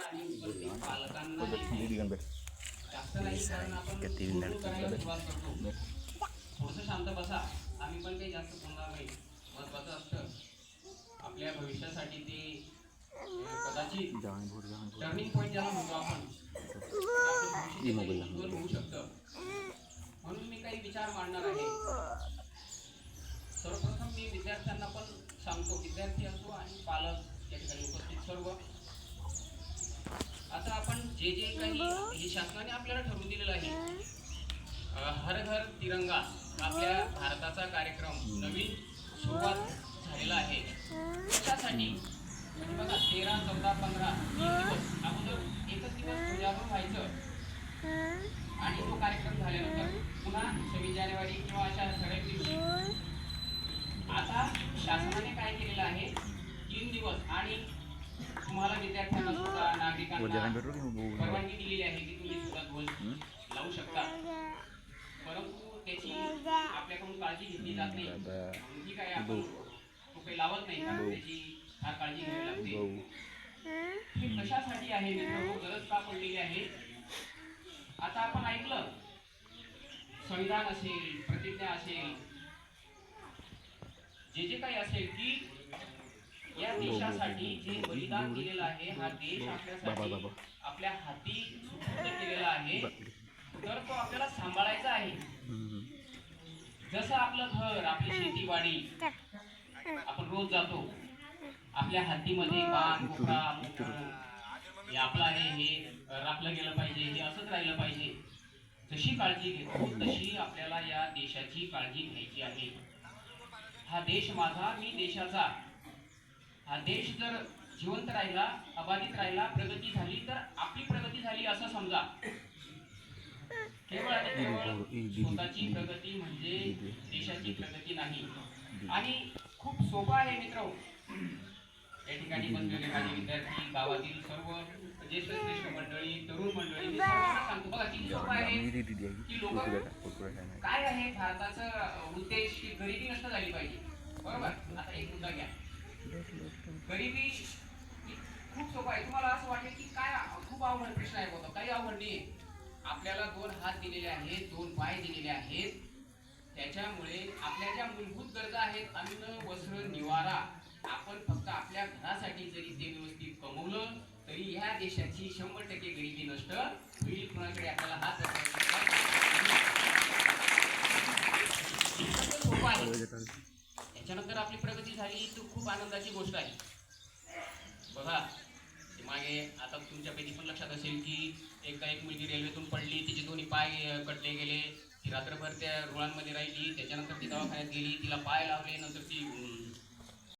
आणि उपस्थित पालकांना जास्त नाही, कारण आपण सुरुवात करतो. थोडंसं शांत बसा, आम्ही पण काही जास्त बोलणार नाही. महत्वाचं असतं आपल्या भविष्यासाठी ते कदाचित टर्निंग पॉईंट ज्याला म्हणतो आपण, होऊ शकतं. म्हणून मी काही विचार मांडणार आहे. सर्वप्रथम मी विद्यार्थ्यांना पण सांगतो, विद्यार्थी असो आणि पालक या ठिकाणी उपस्थित सर्व, आता आपण जे जे काही हे शासनाने आपल्याला ठरवून दिलेलं आहे, हर घर तिरंगा आपल्या भारताचा कार्यक्रम नवीन सुरुवात झालेला आहे. त्यासाठी म्हणजे बघा 13, 14, 15 दिवस अगोदर एकच दिवस ध्वजारोहण व्हायचं आणि तो कार्यक्रम झाल्यानंतर पुन्हा 26 जानेवारी किंवा अशा ठराविक दिवशी. आता शासनाने काय केलेलं आहे, 3 दिवस आणि तुम्हाला विद्यार्थ्यांना सुद्धा नागरिकांना परवानगी दिलेली आहे की तुम्ही सुद्धा ध्वज लावू शकता, परंतु त्याची आपल्याकडून काळजी घेतली जात नाही. ठीक आहे, आपण तो काही लावत नाही, कारण त्याची फार काळजी घ्यावी लागते. हे कशासाठी आहे मित्रांनो, गरज का पडलेली आहे? आता आपण ऐकलं, संविधान असेल, प्रतिज्ञा असेल, जे जे काही असेल की या देशासाठी जे बलिदान दिलेलं आहे, हा देश आपल्यासाठी आपल्या हाती सुपूर्द केलेला आहे, तर तो आपल्याला सांभाळायचा आहे. जसं आपलं घर, आपली शेतीवाडी आपण रोज जातो, आपल्या हातीमध्ये बाग, कोपरा, हे आपलं आहे, हे राखलं गेलं पाहिजे, हे असंच राहिलं पाहिजे. जशी काळजी घेतो तशी आपल्याला या देशाची काळजी घ्यायची आहे. हा देश माझा, मी देशाचा. हा देश जर जिवंत राहिला, अबाधित राहिला, प्रगती झाली तर आपली प्रगती झाली असं समजा. केवळ आणि केवळ स्वतःची प्रगती म्हणजे देशाची प्रगती नाही. आणि खूप सोपं आहे मित्र, या ठिकाणी बसलेले माझे विद्यार्थी, गावातील सर्व ज्येष्ठ श्रेष्ठ मंडळी, तरुण मंडळी, मी सर्वांना सांगतो बघा किती सोपं आहे की लोक काय आहे, भारताचा उद्देश की गरिबी नष्ट झाली पाहिजे, बरोबर. आता एक मुद्दा घ्या, गरिबी खूप सोपं आहे. तुम्हाला असं वाटेल की काय खूप अवघड प्रश्न आहे, होतो काही अवघड नाही. आपल्याला 2 हात दिलेले आहेत, 2 पाय दिलेले आहेत, त्याच्यामुळे आपल्या ज्या मूलभूत गरजा आहेत, अन्न, वस्त्र, निवारा, आपण फक्त आपल्या घरासाठी जरी ते व्यवस्थित कमवलं तरी ह्या देशाची 100% गरिबी नष्ट होईल. कुणाकडे आपल्याला हात सोपं आहे. त्याच्यानंतर आपली प्रगती झाली तर खूप आनंदाची गोष्ट आहे. बघा मागे आता तुमच्यापैकी पण लक्षात असेल की एक मुलगी रेल्वेतून पडली, तिचे दोन्ही पाय कटले गेले, ती रात्रभर त्या रुळांमध्ये राहिली, त्याच्यानंतर ती दवाखान्यात गेली, तिला पाय लावले, नंतर ती